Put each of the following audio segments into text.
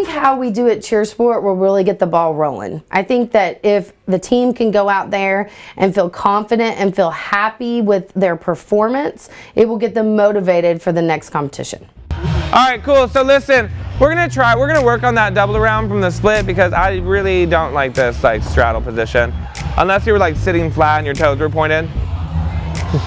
think how we do at Cheersport will really get the ball rolling. I think that if the team can go out there and feel confident and feel happy with their performance, it will get them motivated for the next competition. All right, cool. So listen, we're gonna work on that double around from the split because I really don't like this like straddle position. Unless you were like sitting flat and your toes were pointed,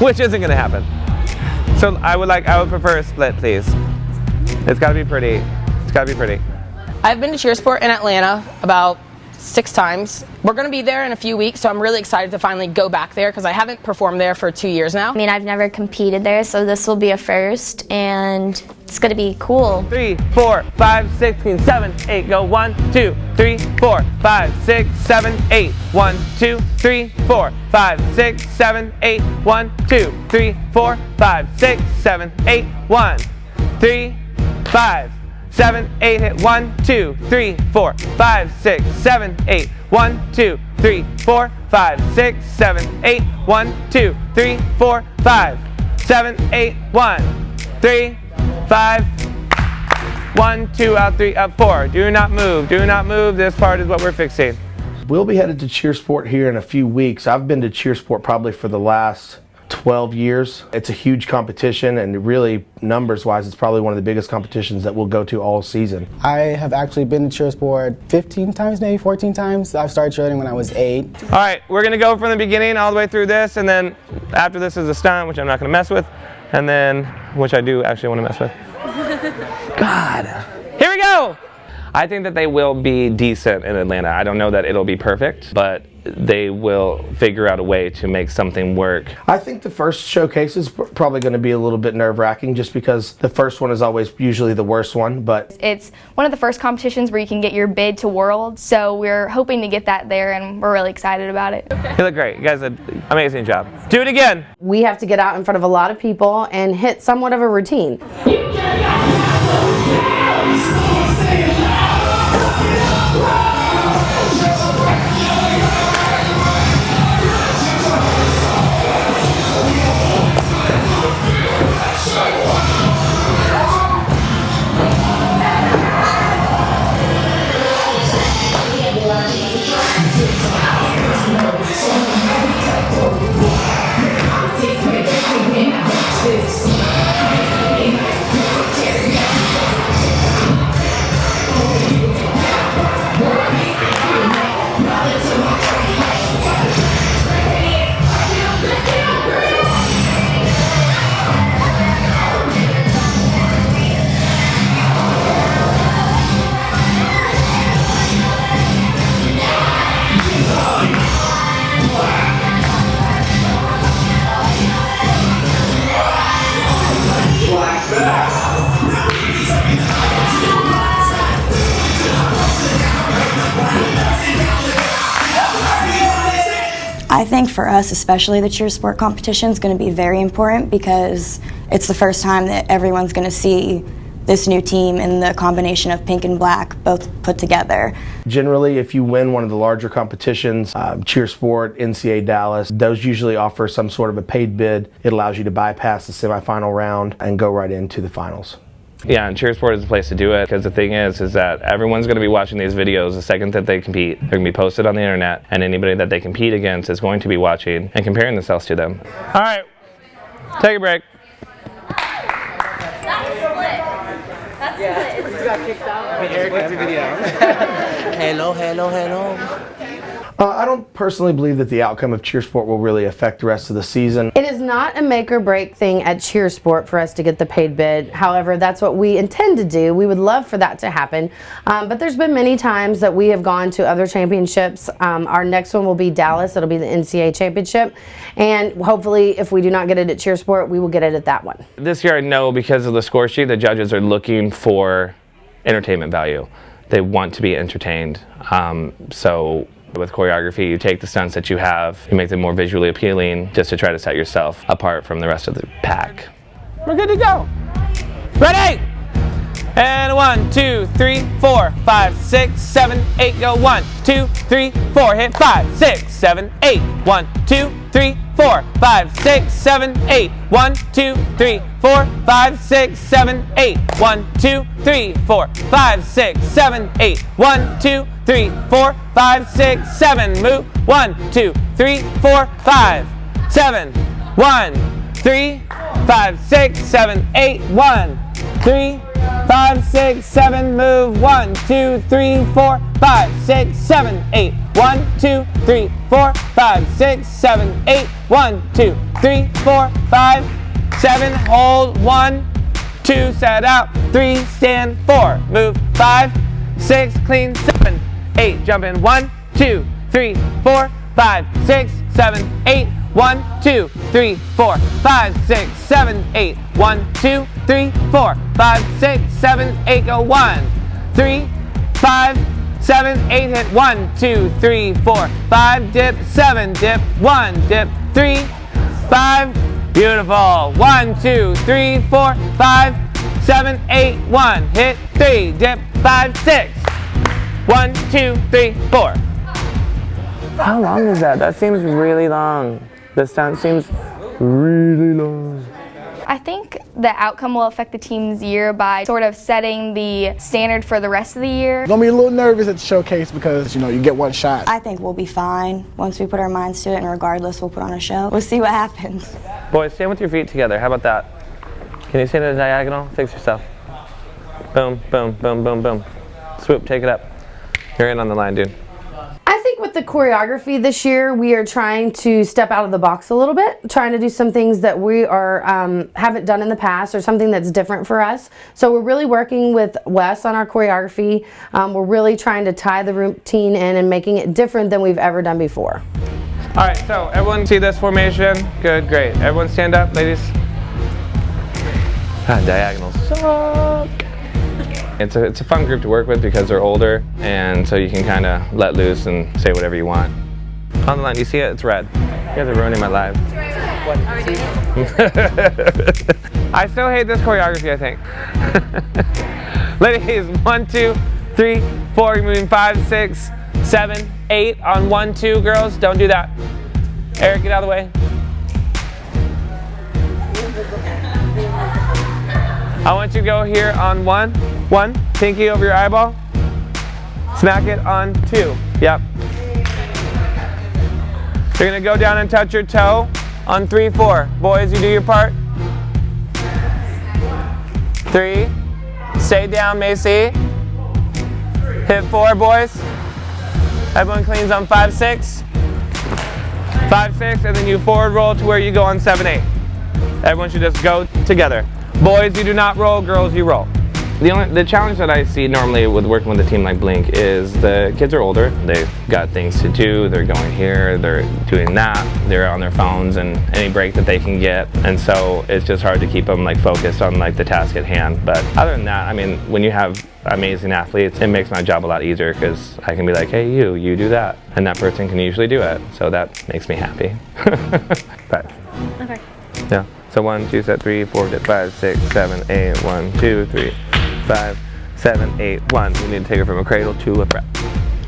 which isn't gonna happen. So I would prefer a split, please. It's gotta be pretty. It's gotta be pretty. I've been to Cheersport in Atlanta about 6 times. We're going to be there in a few weeks, so I'm really excited to finally go back there because I haven't performed there for 2 years now. I mean, I've never competed there, so this will be a first, and it's going to be cool. 3, 4, 5, 6, 7, 8, go 1, 2, 3, 4, 5, 6, 7, 8, 1, 2, 3, 4, 5, 6, 7, 8, 1, 2, 3, 4, 5, 6, 7, 8, 1, 3, 5, 7, 8, hit 1, 2, 3, 4, 5, 6, 7, 8, 1, 2, 3, 4, 5, 6, 7, 8, 1, 2, 3, 4, 5, 7, 8, 1, 3, 5, 1, 2, out 3, up 4. Do not move. Do not move. This part is what we're fixing. We'll be headed to Cheersport here in a few weeks. I've been to Cheersport probably for the last 12 years. It's a huge competition, and really numbers-wise, it's probably one of the biggest competitions that we'll go to all season. I have actually been to Cheersport 15 times, maybe 14 times. I started cheerleading when I was 8. All right, we're gonna go from the beginning all the way through this, and then after this is a stunt, which I'm not gonna mess with, and then, which I do actually wanna mess with. God. Here we go! I think that they will be decent in Atlanta. I don't know that it'll be perfect, but they will figure out a way to make something work. I think the first showcase is probably going to be a little bit nerve-wracking just because the first one is always usually the worst one, but it's one of the first competitions where you can get your bid to Worlds, so we're hoping to get that there, and we're really excited about it. You look great. You guys did an amazing job. Do it again. We have to get out in front of a lot of people and hit somewhat of a routine. I think for us, especially the Cheersport competition is going to be very important because it's the first time that everyone's going to see this new team and the combination of pink and black both put together. generally if you win one of the larger competitions, Cheersport, NCAA Dallas, those usually offer some sort of a paid bid. It allows you to bypass the semifinal round and go right into the finals. Yeah, and Cheersport is the place to do it because the thing is that everyone's going to be watching these videos the second that they compete. They're going to be posted on the internet, and anybody that they compete against is going to be watching and comparing themselves to them. All right, take a break. That's split. That's split. You got kicked out. Eric has a video. Hello, hello, hello. I don't personally believe that the outcome of Cheersport will really affect the rest of the season. It is not a make or break thing at Cheersport for us to get the paid bid. However, that's what we intend to do. We would love for that to happen. But there's been many times that we have gone to other championships. Our next one will be Dallas. It'll be the NCAA championship. And hopefully, if we do not get it at Cheersport, we will get it at that one. This year I know because of the score sheet, the judges are looking for entertainment value. They want to be entertained. So with choreography, you take the stunts that you have, you make them more visually appealing just to try to set yourself apart from the rest of the pack. We're good to go. Ready? And 1, 2, 3, 4, 5, 6, 7, 8, go 1, 2, 3, 4, hit 5, 6, 7, 8, 1, 2, 3, 4. 4, 5, 6, 7, 8. 1, 2, 3, 4, 5, 6, 7, 8. 1, 2, 3, 4, 5, 6, 7, 8. 1, 2, 3, 4, 5, 6, 7. Move. 1, 2, 3, 4, 5, 7. 1, 3, 5, 6, 7, 8. 1, 3, 5, 6, 7. Move. 1, 2, 3, 4, 5, 6, 7, 8. 1, 2, 3, 4, 5, 6, 7, 8. 1, 2, 3, 4, 5, 7. Hold. 1, 2, set out. 3, stand. 4, move. 5, 6, clean. 7, 8, jump in. 1, 2, 3, 4, 5, 6, 7, 8. 1, 2, 3, 4, 5, 6, 7, 8. 1, 2, 3, 4, 5, 6, 7, 8. Go. 1, 3, 5, 7, 8. Hit. 1, 2, 3, 4, 5. Dip. 7. Dip. 1. Dip. 3, 5. Beautiful. 1, 2, 3, 4, 5, 7, 8. 1. Hit. 3. Dip. 5, 6. 1, 2, 3, 4. How long is that? That seems really long. This time seems really long. I think the outcome will affect the team's year by sort of setting the standard for the rest of the year. Gonna be a little nervous at the showcase because, you know, you get one shot. I think we'll be fine once we put our minds to it, and regardless, we'll put on a show. We'll see what happens. Boys, stand with your feet together. How about that? Can you stand at a diagonal? Fix yourself. Boom, boom, boom, boom, boom. Swoop, take it up. You're in on the line, dude. I think with the choreography this year, we are trying to step out of the box a little bit, trying to do some things that we are haven't done in the past, or something that's different for us. So we're really working with Wes on our choreography. We're really trying to tie the routine in and making it different than we've ever done before. All right, so everyone see this formation? Good, great. Everyone stand up, ladies. God, diagonals suck. It's a fun group to work with because they're older, and so you can kind of let loose and say whatever you want. On the line, you see it? It's red. You guys are ruining my live. I still hate this choreography, I think. Ladies, 1, 2, 3, 4. You're moving 5, 6, 7, 8 on 1, 2. Girls, don't do that. Eric, get out of the way. I want you to go here on 1, pinky over your eyeball. Smack it on 2. Yep. You're gonna go down and touch your toe on 3, 4. Boys, you do your part. 3. Stay down, Macy. Hit 4, boys. Everyone cleans on 5, 6. 5, 6, and then you forward roll to where you go on 7, 8. Everyone should just go together. Boys, you do not roll. Girls, you roll. The challenge that I see normally with working with a team like Blink is the kids are older. They've got things to do. They're going here. They're doing that. They're on their phones and any break that they can get. And so it's just hard to keep them like focused on like the task at hand. But other than that, I mean, when you have amazing athletes, it makes my job a lot easier because I can be like, hey, you do that. And that person can usually do it. So that makes me happy. 5. Okay. Yeah. So 1, 2, set 3, 4, 5, 6, 7, 8. 1, 2, 3, 5, 7, 8. 1. You need to take her from a cradle to a prep.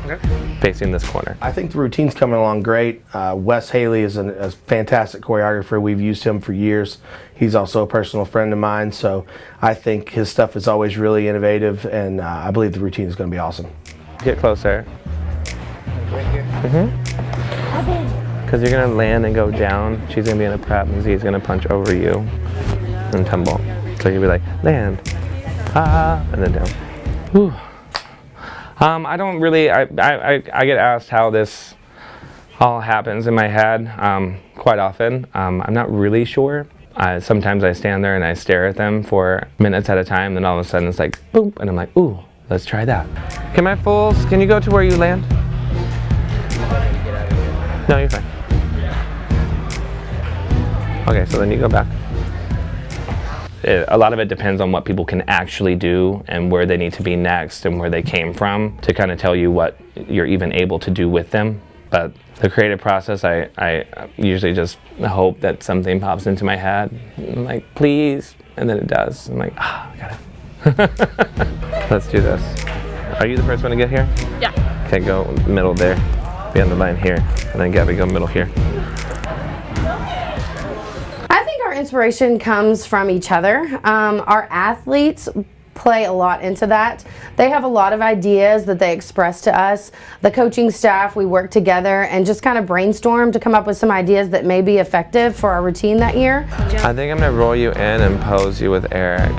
Okay. Facing this corner. I think the routine's coming along great. Wes Haley is a fantastic choreographer. We've used him for years. He's also a personal friend of mine, so I think his stuff is always really innovative, and I believe the routine is going to be awesome. Get closer. Right here? Because you're going to land and go down. She's going to be in a prep, and Z's going to punch over you and tumble. So you'll be like, land, and then down. Whew. I don't really, I get asked how this all happens in my head quite often. I'm not really sure. Sometimes I stand there and I stare at them for minutes at a time, then all of a sudden it's like, boom, and I'm like, ooh, let's try that. Okay, my fools, can you go to where you land? No, you're fine. Okay, so then you go back. A lot of it depends on what people can actually do and where they need to be next and where they came from to kind of tell you what you're even able to do with them. But the creative process, I usually just hope that something pops into my head. I'm like, please, and then it does. I'm like, I got it. Let's do this. Are you the first one to get here? Yeah. Okay, go middle there. Be on the line here. And then Gabby, go middle here. inspiration comes from each other. Our athletes play a lot into that. They have a lot of ideas that they express to us. The coaching staff, we work together and just kind of brainstorm to come up with some ideas that may be effective for our routine that year. I think I'm gonna roll you in and pose you with Eric.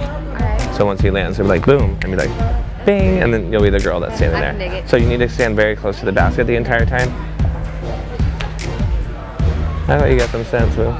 So once he lands, he'll be like boom, and be like bing, and then you'll be the girl that's standing there. So you need to stand very close to the basket the entire time. I thought you got some sense, Will.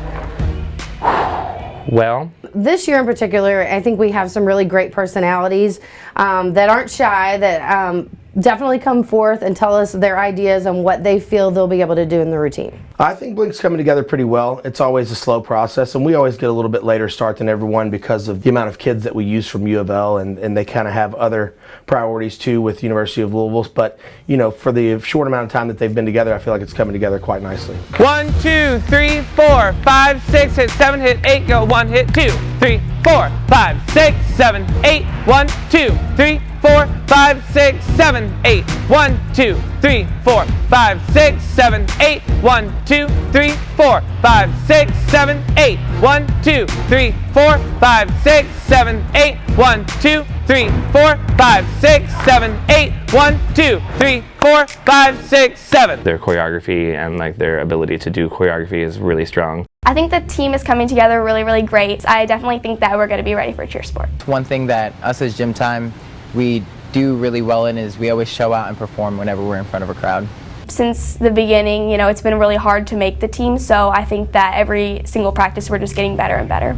Well, this year in particular, I think we have some really great personalities that aren't shy, that definitely come forth and tell us their ideas on what they feel they'll be able to do in the routine. I think Blink's coming together pretty well. It's always a slow process, and we always get a little bit later start than everyone because of the amount of kids that we use from U of L, and they kind of have other priorities too with University of Louisville. But you know, for the short amount of time that they've been together, I feel like it's coming together quite nicely. 1, 2, 3, 4, 5, 6, hit 7, hit 8, go 1, hit 2, 3, 4, 5, 6, 7, 8, 1, 2, 3, 4, 5, 6, 7, 8, 1, 2, 3, 4, 5, 6, 7, 8, 1, 2, 3, 4, 5, 6, 7, 8, 1, 2, 3, 4, 5, 6, 7, 8, 1, 2, 3, 4, 5, 6, 7, 8, 1, 2, 3, 4, 5, 6, 7. Their choreography and like their ability to do choreography is really strong. I think the team is coming together really, really great. I definitely think that we're going to be ready for Cheersport. One thing that us as GymTyme, we do really well in is we always show out and perform whenever we're in front of a crowd. Since the beginning, you know, it's been really hard to make the team, so I think that every single practice we're just getting better and better.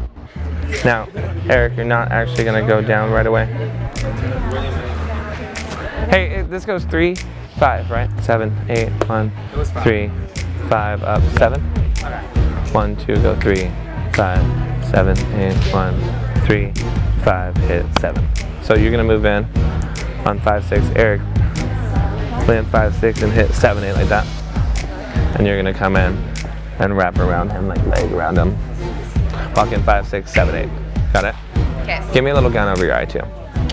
Now, Eric, you're not actually going to go down right away. Hey, this goes 3, 5, right? 7, 8, 1, 3, 5, up, 7. 1, 2, go 3, 5, 7, 8, 1, 3, 5, hit 7. So you're going to move in on 5, 6. Eric, land 5, 6 and hit 7, 8 like that. And you're going to come in and wrap around him, like leg around him. Walk in 5, 6, 7, 8. Got it? Okay. Give me a little gun over your eye too.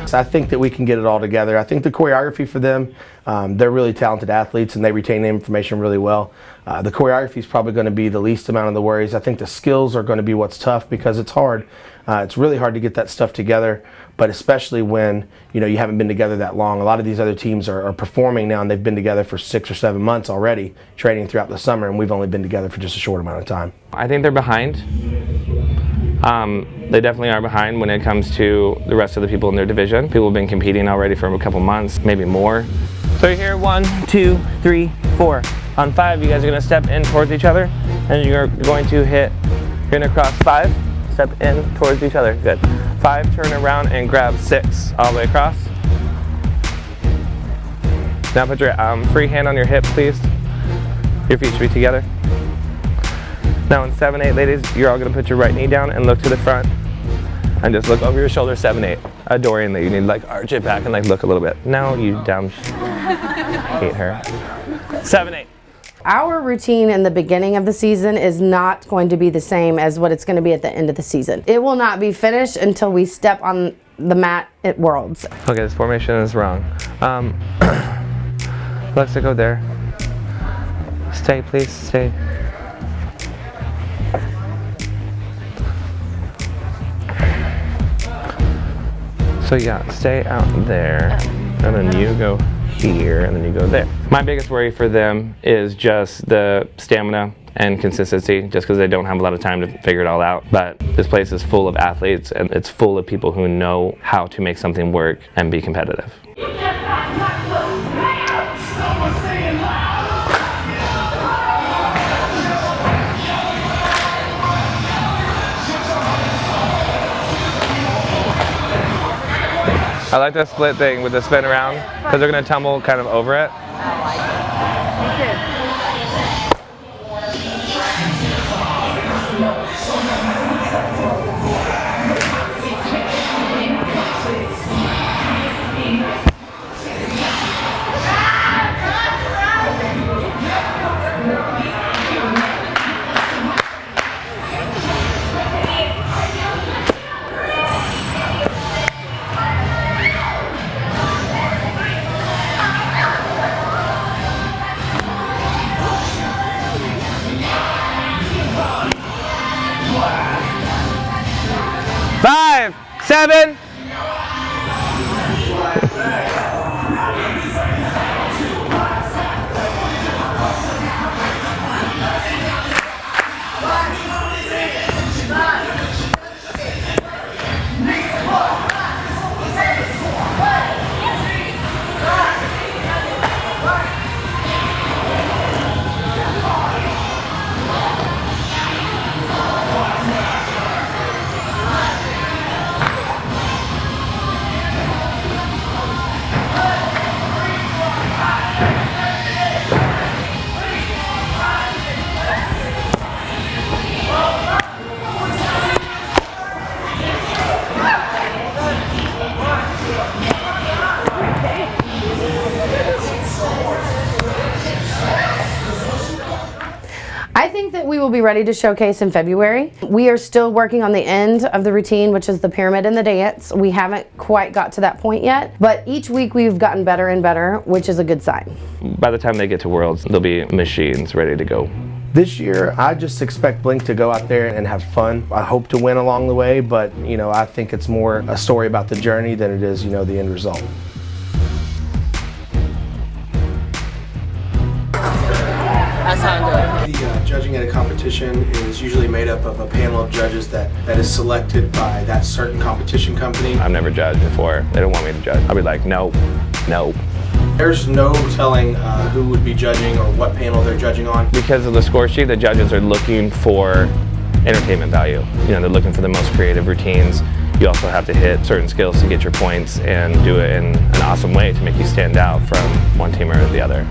So I think that we can get it all together. I think the choreography for them, they're really talented athletes and they retain the information really well. The choreography is probably going to be the least amount of the worries. I think the skills are going to be what's tough because it's hard. It's really hard to get that stuff together, but especially when you haven't been together that long. A lot of these other teams are performing now and they've been together for 6 or 7 months already, training throughout the summer, and we've only been together for just a short amount of time. I think they're behind. They definitely are behind when it comes to the rest of the people in their division. People have been competing already for a couple months, maybe more. So you're here, 1, 2, 3, 4. On 5, you guys are going to step in towards each other, and you're going to cross 5, step in towards each other. Good. 5, turn around and grab 6 all the way across. Now put your free hand on your hip, please. Your feet should be together. Now in 7, 8, ladies, you're all going to put your right knee down and look to the front. And just look over your shoulder, 7, 8. Adoring that you need to like arch it back and like look a little bit. No, you dumb hate her. 7, 8. Our routine in the beginning of the season is not going to be the same as what it's going to be at the end of the season. It will not be finished until we step on the mat at Worlds. Okay, this formation is wrong. Alexa, go there. Stay, please, stay. So yeah, stay out there, and then you go here, and then you go there. My biggest worry for them is just the stamina and consistency, just because they don't have a lot of time to figure it all out. But this place is full of athletes, and it's full of people who know how to make something work and be competitive. I like the split thing with the spin around because they're going to tumble kind of over it. 7. I think that we will be ready to showcase in February. We are still working on the end of the routine, which is the pyramid and the dance. We haven't quite got to that point yet, but each week we've gotten better and better, which is a good sign. By the time they get to Worlds, they'll be machines ready to go. This year, I just expect Blink to go out there and have fun. I hope to win along the way, but I think it's more a story about the journey than it is, the end result. That sounds good. The judging at a competition is usually made up of a panel of judges that is selected by that certain competition company. I've never judged before. They don't want me to judge. I'll be like, no, no. There's no telling who would be judging or what panel they're judging on. Because of the score sheet, the judges are looking for entertainment value. They're looking for the most creative routines. You also have to hit certain skills to get your points and do it in an awesome way to make you stand out from one team or the other.